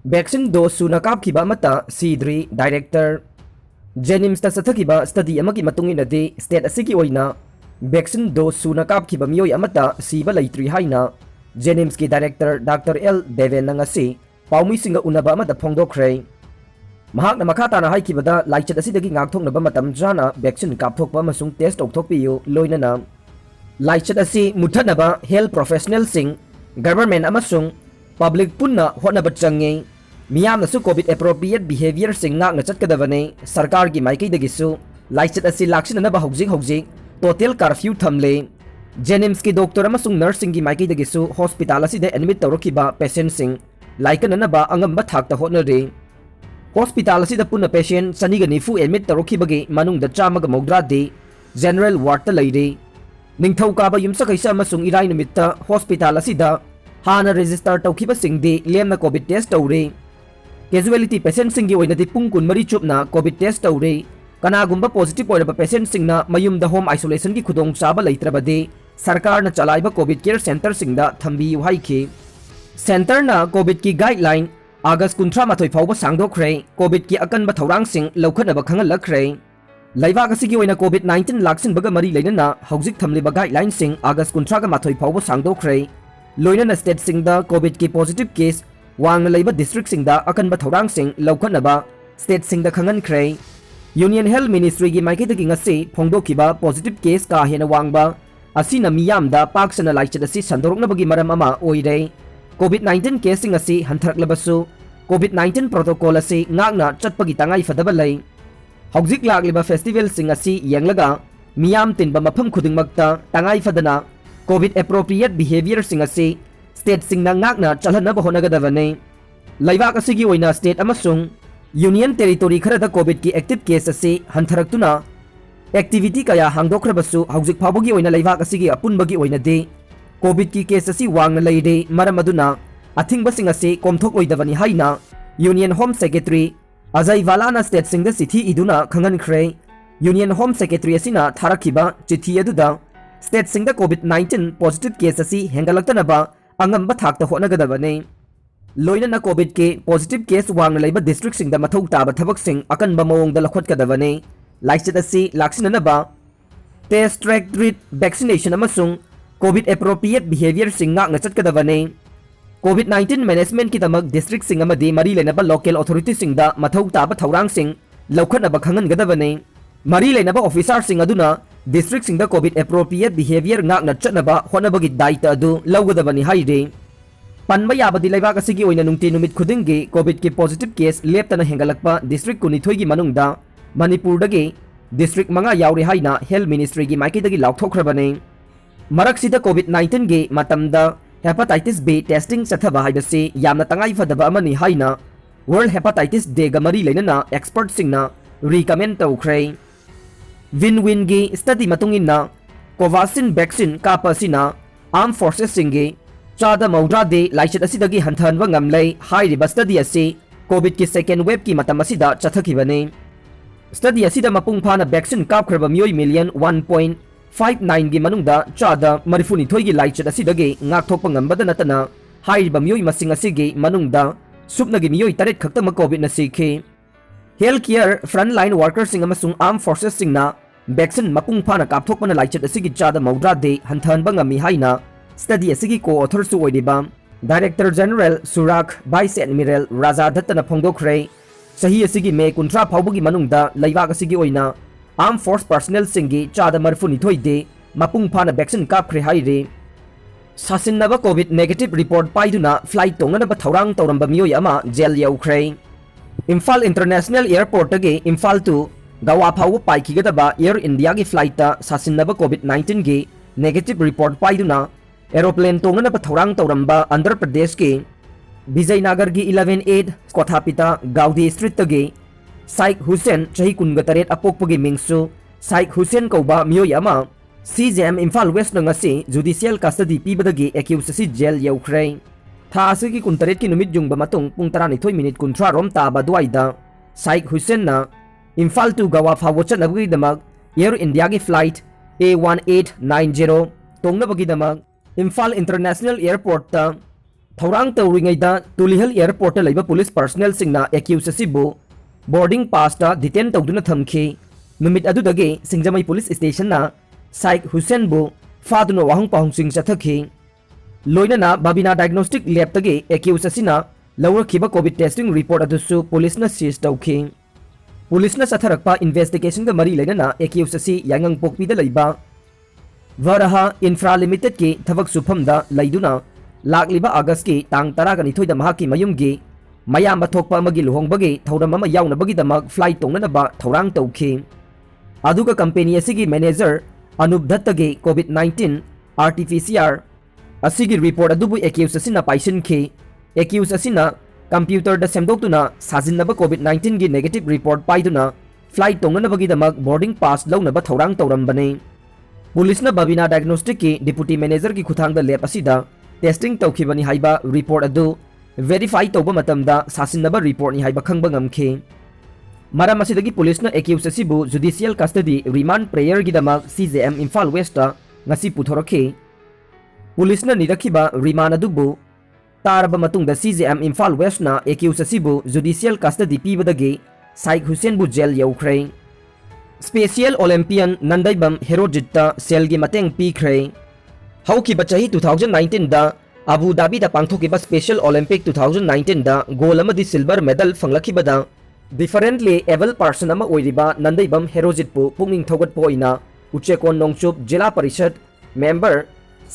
Vaccine dose सूना कापखिबा अमता सीद्री डायरेक्टर जेनिम्स चथखिबा स्टडी अमगी मतुंगिनदि स्टेट असिगी ओइना वैक्सीन डोज सूना कापखिबा मियोय अमता सीबा लैत्रि हाइना जेनिम्स की डायरेक्टर डॉक्टर एल देवेन नंगसी पाउमीसिंग उनबा अमता फोंदोखरे महाकना मखाताना हाइखिबदा लाइचत असिदगी ngaktoknaba matam jana वैक्सीन कापथोकपा अमसुंग टेस्ट तौथोकपियु लोइनना लाइचत असि मुथनबा हेल्थ प्रोफेशनल सिंग गवर्नमेंट अमसुंग पब्लिक पुन्ना होनबा चंगे मियामनसु कोविड एप्रोप्रिएट बिहेवियर सिंग ngakna चटकदबने सरकार की माइकैदगिसु लाइचत असि लाक्सिननबा हौजिक टोटल कर्फ्यू थमले जेनिम्स की डॉक्टर अमसुंग नर्सिंग की माइकैदगिसु हॉस्पिटल असिदे एडमिट तौरखिबा पेशेंट सिंग लाइकननबा अंगम्बा थाकता होनरे हॉस्पिटल असिदा पुन्ना पेशेंट सनिगा निफु एडमिट तौरखिबगे मनुंगदा चामगा मौद्रादि जनरल वार्ड ता लैरे निंगथौकाबा युमसकैसा अमसुंग इराई नुमित्ता हॉस्पिटल असिदा हाना रजिस्टर तौखिबसिंगदि लेमना कोविड टेस्ट तौरे कैजुअलिटी पेशेंट सिंगी ओइनदि पुंग कुनमरी चुपना कोविड टेस्ट तौरे कनागुंबा पॉजिटिव ओइरबा पेशेंट सिंगना मयुमदा होम आइसोलेशन की खुदोंग चाबा लैत्रबदि सरकार न चलाइबा Covid care centre सिंगदा Thumby हाइखि centre न कोविड की गाइडलाइन अगस्त 18 फाउबा सांगदोखरे कोविड की अकनबा थौरांग सिंग लौखनबा खंगलखरे लैबाक असिगी ओइना कोविड 19 लाक्सिनबगा मरी लेनना हौजिक थमलिबा गाइडलाइन सिंग अगस्त 18 फाउबा सांगदोखरे लोइनना स्टेट सिंगदा कोविड की पॉजिटिव केस वांगना लैबा डिस्ट्रिक्ट सिंगदा अकनबा थौरांग सिंग लौखनबा स्टेट सिंगदा खंगनखरे यूनियन हेल्थ मिनिस्ट्री की माइकैदगी ngasi फोंदोखिबा पॉजिटिव केस का हेना वांगबा असिना मियामदा पाक्सना लाइचत असि संदोरकनबगी मरम अमा ओइरे कोविड 19 केसिंग असि हंथरकलबसु कोविड 19 प्रोटोकॉल असि ngakna चटपगी तंगाई फदबा लै हौजिक लागलिबा फेस्टिवल सिंग असि यंगलगा मियाम तिनबा मफम खुदिंगमक्ता तंगाई फदना कोविड एप्रोप्रिएट बिहेवियर सिंग असि स्टेट सिंगना ngakna चलहनबा होनगदबने लैबाक असिगी ओइना स्टेट अमसुंग यूनियन टेरिटोरी खरदा कोविड की एक्टिव केस असि हंथरक्तुना एक्टिविटी कया हांगदोखरबसु हौजिक फाबगी ओइना लैबाक असिगी अपुनबगी ओइनदि कोविड की केस असि वांगना लैरे मरम अदुना अथिंगबसिंग असि कोमथोकलोइदबनी हाइना यूनियन होम सेक्रेटरी अजय वालाना स्टेट सिंगदा चिठी इदुना खंगनखरे यूनियन होम सेक्रेटरी असिना थारखिबा चिठी अदुदा स्टेट सिंगदा कोविड 19 पॉजिटिव केस असि हेंगलक्तनबा अंगम्बा थाकता होनगदबने लोइनना कोविड के पॉजिटिव केस वांगना लैबा डिस्ट्रिक्ट सिंगदा मथौ ताबा थबकसिंग अकनबा मओंगदा लखोटकदबने लाइचत असि लाक्सिननबा टेस्ट ट्रैक ट्रीट वैक्सीनेशन अमसुंग कोविड एप्रोप्रिएट बिहेवियर सिंग ngakna चटकदबने कोविड 19 मैनेजमेंट की दमक डिस्ट्रिक्ट सिंग अमदि मरी लेनबा लोकल अथॉरिटी सिंगदा मथौ ताबा थौरांग सिंग लौखनबा खंगनगदबने मरी लेनबा ऑफिसर सिंग अदुना डिस्ट्रिक्ट सिंगदा कोविड एप्रोप्रिएट बिहेवियर ngakna चटनबा होनबगी दायित्व अदु लौगदबनी हाइरे पनबा याबदि लैबाक असिगी ओइना नुंगति नुमित खुदिंगी कोविड की पॉजिटिव केस लेप्तना हेंगलक्पा डिस्ट्रिक्ट कुनिथोई की मनुंगदा मणिपुरदगी डिस्ट्रिक्ट मंगा यावरे हाइना हेल्थ मिनिस्ट्री की माइकैदगी लाउथोखरबने मरक्सिदा कोविड 19 के मतमदा हेपाटाइटिस बी टेस्टिंग चथबा हाइबसे यामना तंगाई फदबा अमनी हाइना वर्ल्ड हेपाटाइटिस डे गा मरी लेनना एक्सपर्ट सिंगना रिकमेंड तौखरे विन विन गी स्टडी मतुंगिना कोवाक्सिन वैक्सीन कापसिना आर्म फोर्सेस सिंगे चादा मौद्रा दे लाइचत असिदगी हंथनवा ngamlei हाइरिबा स्टडी असि कोविड की सेकेंड वेव की मतम असिदा चथखिबने स्टडी असिदा मपुंग फाना वैक्सीन कापखरबा मियोय मिलियन 1.59 की मनुंगदा चादा मरिफुनिथोय की लाइचत असिदगी ngakthokpa ngambada natana हाइरिबा मियोय मसिंग असिगी मनुंगदा सुपनगी मियोय तरेट खक्तम कोविड न सिखे health care front line worker सिंग अमसुंग आर्म फोर्सेस सिंगना वैक्सीन मपुंग फाना कापथोकपना लाइचत असिगी चादा मौद्रा दे हंथनबा ngami हाइना स्टडी असिगी को ऑथर सु ओइदिबा डायरेक्टर जनरल सुराख वाइस एडमिरल राजा दत्तना फोंदोखरे सही असिगी मे 19 फाउबगी मनुंगदा लैबाक असिगी ओइना आर्म फोर्स पर्सनल सिंगी चादा मरफुनिथोय दे मपुंग फाना वैक्सीन कापखरे हाइरे सासिनबा कोविड नेगेटिव रिपोर्ट पाइदुना फ्लाइट तोंगनबा थौरांग तौरंबा मियोय अमा जेल यौखरे इम्फाल इंटरनेशनल एयरपोर्ट के इम्फाल टू गवा फाउ पाइखिगदबा एयर इंडिया की फ्लाइट सासिनबा कोविड 19 की नेगेटिव रिपोर्ट पाइदुना एरोप्लेन तोंगनबा थौरांग तौरंबा आंध्र प्रदेश के विजयनगर की 11-8 कोथापिता गाउदी स्ट्रीट तगे साइक हुसैन चही कुनगतरेट अपोकपगी मिंगसु साइक हुसैन कौबा मियोय अमा सीजेम इम्फाल वेस्ट नंगसी जुडिशियल कस्टडी पीबदगी एक्यूज असि जेल यौखरे था असि कुनतरेट की नुमित जुंगबा मतुंग पुंग 12:30 रोम ताबा दुआइदा साइक हुसैन ना इम्फाल टू गवा फावो चनबगी दमक एयर इंडिया की फ्लाइट A1890 तोंगनबगी दमक इम्फाल इंटरनेशनल एयरपोर्ट थौरांग तौरिङैदा तुलिहल एयरपोर्ट लैबा पुलिस पर्सनल सिंगना एक्यूज असिबु बोर्डिंग पास डिटेन तौदुना थमखी नुमित अदुदगे सिंगजमई पुलिस स्टेशन ना साइक हुसैन बु फादुना वाहंग पाहुंसिंग चथखी लोइनना बाबिना डायग्नोस्टिक लैब तगे एक्यूज असिना लौरखिबा कोविड टेस्टिंग रिपोर्ट अदुसु पुलिसना सीज तौखी पुलिसना सथरकपा इन्वेस्टिगेशन गा मरी लेना एक्यूज असि यांगंग पोकपीदा लैबा वरहा इंफ्रा लिमिटेड की थबक सुफमदा लैदुना लाकलिबा अगस्त की तांग 12 महाकी मयुमगी मयाम थोकपा अमगी लुहोंगबगी थौरम अमा याउनबगीदमक फ्लाइट तोंगनबा थौरांग तौखी अदुगा कंपनी असिगी मैनेजर अनूप दत्तगी कोविड-19 आरटीपीसीआर असिगी रिपोर्ट अदुबु एक्यूज असिना पाइसनखी एक्यूज असिना कंप्यूटर द सेमदोक्तुना साजिनबा कोविड-19 गी नेगेटिव रिपोर्ट पाइदुना फ्लाइट तोंगनबगीदमक बोर्डिंग पास लौनबा थौरांग तौरमबने पुलिसना बाबिना डायग्नोस्टिक की डिप्यूटी मैनेजर की खुथांग द लैब असिदा टेस्टिंग तौखिबनी हाइबा रिपोर्ट अदु वेरीफाई तौबा मतमदा सासिनबा रिपोर्ट नि हाइबा खंगबा ngamखे मरम असिदगी पुलिसना एक्यूज असिबु जुडिशियल कस्टडी रिमांड प्रेयर गिदमक सीजेएम इम्फाल वेस्ट ngasi पुथोरखे पुलिसना निरखिबा रिमांड अदुबु तारबा मतुंगदा सीजेएम इम्फाल वेस्ट ना एक्यूज असिबु जुडिशियल कस्टडी पीबदगी साइक हुसैन बु जेल यौखरे स्पेशल ओलंपियन नंदाइबम हेरोजित्ता सेल गी mateंग पीखरे हौखिबा चाही 2019 दा अबू धाबी दा पांगथोकिबा स्पेशल ओलंपिक 2019 दा गोल अमदी सिल्वर मेडल फंगलखिबदा डिफरेंटली एबल पर्सन अमा ओइरिबा नंदाइबम हेरोजितपु पुंगिंग थौगटपो ओइना उचेकोन नोंगचुप जिला परिषद मेंबर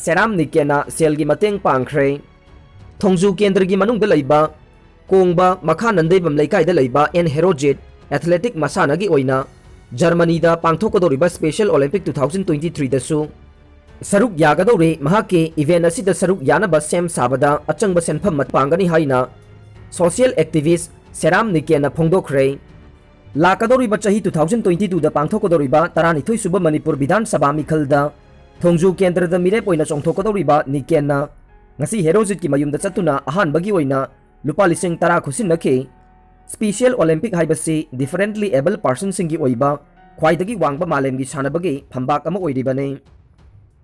सेराम निकेना सेल गी mateंग पांखरे थोंजू केंद्र गी मनुंग दा लैबा कोंगबा मखा नंदाइबम लैकाइदा लैबा एन हेरोजित एथलेटिक मसानागी ओइना जर्मनी दा पांगथोकदोरिबा स्पेशल ओलंपिक 2023 दसु सरुक यागदौरे महाके इवेंट असिदा सरुक यानबा सेम साबदा अचंगबा सेनफम मत पांगनी हाइना सोशल एक्टिविस्ट सेराम निकेना फोंदोखरे लाकदौरिबा चाही 2022 दा पांगथोकदोरिबा 12 सुबा मणिपुर विधान सभा मिखलदा थोंजू केंद्र दा मिरेप ओइना चोंथोकदौरिबा निकेना ngasi हेरोजित की मयुमदा चतुना अहानबगी ओइना लुपा लिसिंग 10 खुसिनखे स्पेशल ओलंपिक हाइबसी डिफरेंटली एबल पर्सन सिंगी ओइबा ख्वाइदगी वांगबा मालेमगी सानबगी फंबाक अमा ओइरिबने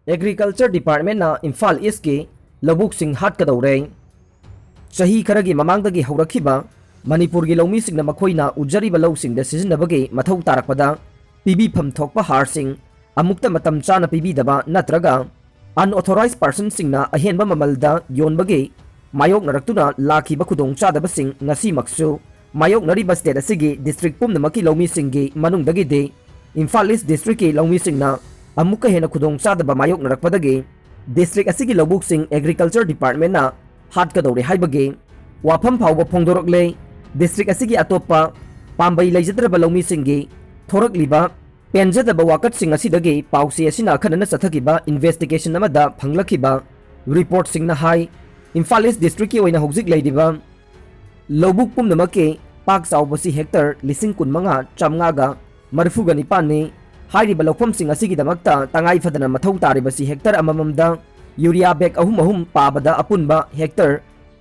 एग्रीकल्चर डिपार्टमेंट ना इम्फाल ईस्ट के लबुक सिंह हाटकदौरे चाही खरगी ममांगदगी हौरखिबा मणिपुर की लौमी सिंह मखोइना उजरिबा लौसिंग दा सिजनबगे मथौ तारकपदा पीबीफम थोकपा हारसिंग अमुक्ता मतम चाना पीबीदबा नत्रगा अनऑथोराइज्ड पर्सन सिंगना अहेनबा ममलदा योनबगे मायोक नरक्तुना लाखिबा खुदोंग चादबसिंग ngasi maksu मायोक नरिबा स्टेट असिगी डिस्ट्रिक्ट पुमनमकी लौमी सिंगी मनुंगदगी दे इम्फाल ईस्ट डिस्ट्रिक्ट की लौमी सिंगना अमुक हेन खुदोंग चादबा मायोक नरकपदगे डिस्ट्रिक्ट असिगी लौबुक सिंग एग्रीकल्चर डिपार्टमेंट ना हाटकदौरे हाइबगे वाफम फावबा फोंदोरकले डिस्ट्रिक्ट असिगी अतोप्पा पांबई लैजद्रबा लौमी सिंगी थोरकलिबा पेंजदबा वाकट सिंग असिदगे पाउसी असिना अखनना चथकिबा इन्वेस्टिगेशन अमदा फंगलखिबा रिपोर्ट सिंगना हाई इम्फाल ईस्ट डिस्ट्रिक्ट की ओइना हौजिक लैदिबा लौबुक पुमनमके पाक चाउबसी हेक्टर 15,500 ने हाइरिबा लौफम सिंग असिगिदमक्ता तंगाई फदना मथौ तारिबसी हेक्टर अमममदा यूरिया बैग अहुम अहुम पाबदा अपुनबा हेक्टर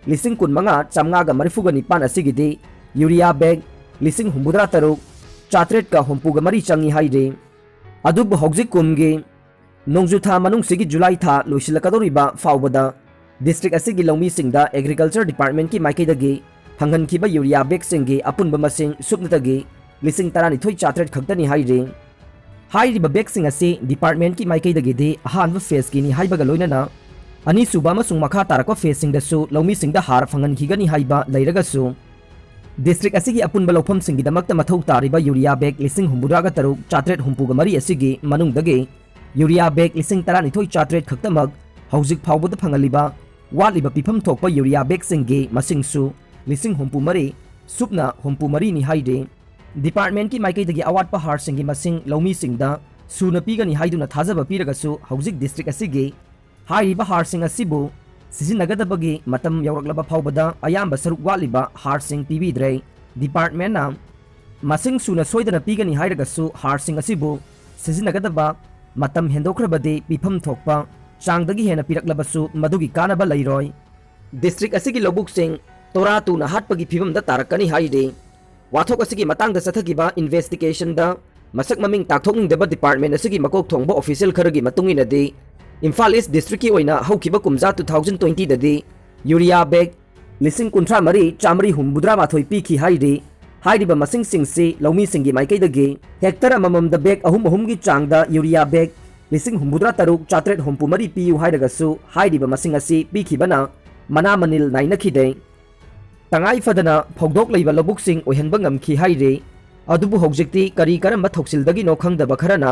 15,500 असिगिदि यूरिया बैग 63 चात्रेट का हुंपुगा मरी चंगी हाइरे अदुब हौजिक कुमगे नोंजुथा मनुंगसिगी जुलाई था लोइसिलकदोरिबा फावबदा डिस्ट्रिक्ट असिगी लौमी सिंगदा एग्रीकल्चर डिपार्टमेंट की माइकैदगी फंगनखिबा यूरिया बैग सिंगी अपुनबा मसिंग सुपनतगी 12,000 चात्रेट खक्तनी हाइरे हाइरिबा बैग सिंग असि डिपार्टमेंट की माइकैदगी अहानबा फेस की हाइबगा लोइनना अनि सुबा मसुंग मखा तारको फेस सिंगदसु लौमी सिंगदा हार फंगनखिगनी हाइबा लैरगसु डिस्ट्रिक्ट असिगी अपुनबा लौफम सिंगिदमक्ता मथौ तारिबा यूरिया बैग 63 चात्रेट हुंपुगा मरी असिगी मनुंगदगे यूरिया बैग 12,000 चात्रेट खक्तमक हौजिक फावबदा फंगलिबा वालिबा पिफम थोकपा यूरिया बैग सिंगी मसिंगसु 63 सुपना 63 नि हाइदे डिपार्टमेंट की माइकैदगी अवाटपा हार सिंगी मसिंग लौमी सिंगदा सुना पीगनी हाइदुना थाजबा पीरगसु हौजिक डिस्ट्रिक्ट असिगी हाइरिबा हार सिंग असिबु सिजिनगदबगी मतम यौरकलबा फावबदा अयाम्बा सरुक वालिबा हार सिंग पीबीद्रे डिपार्टमेंट ना मसिंग सुना सोइदना पीगनी हाइरगसु हार सिंग असिबु सिजिनगदबा मतम हेंदोखरबदे पिफम थोकपा चांगदगी हेना पीरकलबसु मदुगी कानबा लैरोय डिस्ट्रिक्ट असिगी लौबुक सिंग तोरा तुना हाटपगी फिवमदा तारकनी हाइदे वाथोक असिगी मतंगदा सथगिबा इन्वेस्टिगेशन दा मसक ममिंग ताकथोकनिंगदबा डिपार्टमेंट असिगी मकोक थोंगबा ऑफिशियल खरगी मतुंगिनदे इम्फाल ईस्ट डिस्ट्रिक्ट की ओइना हौखिबा कुमजा 2020 ददी यूरिया बैग 53,900 पीखी हाइरी हाइरिबा मसिंग सिंगसी लौमी सिंगी माइकैदगी हेक्टर अमममदा बैग अहुम अहुमगी चांगदा यूरिया बैग 53,400 पीयु हाइरगसु हाइरिबा मसिंग असी पीखिबना मना मनिल नाइनखिदे तंगाई फदना फौदोक लैबा लबुकसिंग ओहनबा ngamखि हाइरे अदुबु हौजिक्ति करी करम थौसिलदगी नो खंगदबा खरना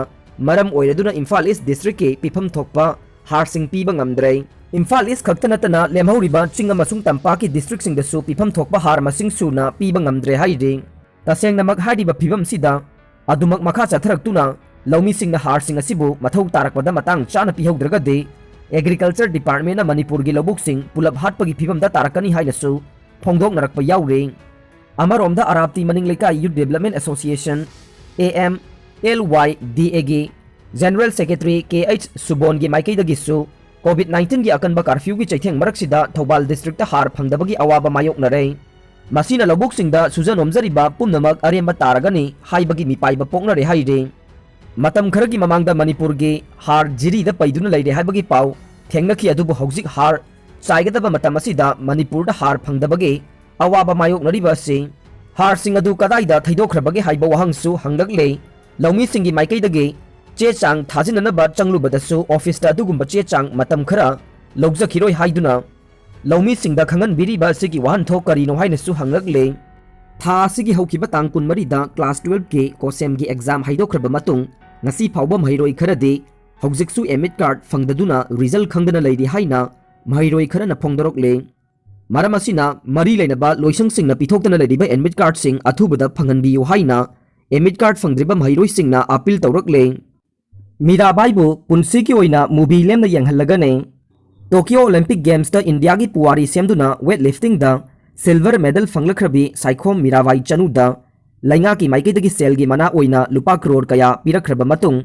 मरम ओइरदुना इम्फाल ईस्ट डिस्ट्रिक्ट के पिफम थोकपा हारसिंग पीबा ngamdre इम्फाल ईस्ट खक्ता नतना लेमहौरिबा चिंग अमसुंग तंपाकी डिस्ट्रिक्ट सिंगदसु पिफम थोकपा हार मसिंग सुना पीबा ngamdre हाइरे तसेंगनमक हाइरिबा फिबम सिदा अदुमक मखा चथरक्तुना लौमी सिंगना हार सिंग असिबु मथौ तारकपदा मतंग चाना पिहौद्रगदे एग्रीकल्चर डिपार्टमेंट मणिपुर की लबुक सिंग पुलब हाटपगी फिबमदा तारकनी हाइनसु फोंदोकनरकपा याउरे अमरोमदा अराप्ती मनिंग लेकाई यूथ डेवलपमेंट एसोसिएशन AMLYDA की जनरल सेक्रेटरी KH सुबोन की माइकैदगिसु कोविड-19 की अकनबा कर्फ्यू की चैथेंग मरक्सिदा थौबाल डिस्ट्रिक्ट हार फंगदबगी अवाबा मायोकनरे मसीना लबुक सिंगदा सुजनोमजरिबा पुनमक अरेमबा तारगनी हाइबगी मिपाइबा पोकनरे हाइरे मतम खरगी ममांगदा मणिपुर की हार जिरीदा पैदुना लैरे हाइबगी पाउ थेंगनखि अदुबु हौजिक हार चाइगदबा मतम असिदा मणिपुरदा हार फंगदबगी अवाबा मायोकनरिबा से हार सिंग अदु कदाइदा थैदोखरबगे हाइबा वहंगसु हंगलकले लौमी सिंगी माइकैदगे चे चांग थाजिननबा चंगलुबदसु ऑफिसदा अदुगुंबा चे चांग मतम खरा लौजखिरोय हाइदुना लौमी सिंगदा खंगनबिरिबा सिगी वहनथो करिनो हाइनसु हंगलकले था सिगी हौखिबा तांग कुनमरिदा क्लास 12 के कोसेम की exam हाइदोखरबा मतुंग ngasi phawba mairoi kharade hojiksu emit card fangdaduna result khangdana leidi haina mairoi kharana phongdorokle maramasina mari leinaba loisang singna pithoktana leidiba emit card sing athubada phanganbiyu haina emit card fangdriba mairoi singna appeal tawrakle mirabai bu punsi ki oina movie lemna yenghalagane Tokyo Olympic Games da India ki puwari semduna weightlifting da silver medal fanglakhrabi saikhom mirabai chanuda लाइंगा की माइकैदगी cell की मना ओइना लुपा करोड़ कया पिरखरबा मतुंग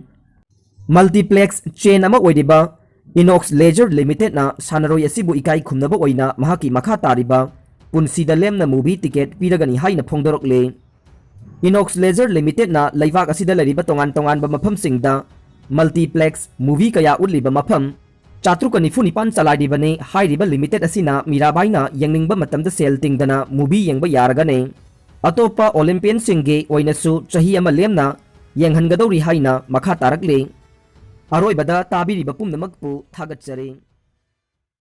multiplex chain अमा ओइदिबा Inox leisure limited ना सानरोय असिबु इकाई खुमनबा ओइना महाकी मखा तारिबा पुनसीदा लेमना मूवी टिकेट पिरगनी हाइना फोंदोरकले इनॉक्स लेजर लिमिटेड ना लैवाक असिदा लरिबा तोंगान तोंगानबा मफम सिंगदा मल्टीप्लेक्स मूवी कया उलिबा मफम 494 चलाइदिबने हाइरिबा लिमिटेड असिना मीराबाइना यंगनिंगबा मतमदा सेल तिंगदना मूवी यंगबा यारगने अतोपा ओलंपियन सिंगे ओइनसु चही अमा लेमना यंगहनगदौरी हाइना मखा तारकले अरोइबदा ताबिरिबा पुमनमकपु थागतचरे।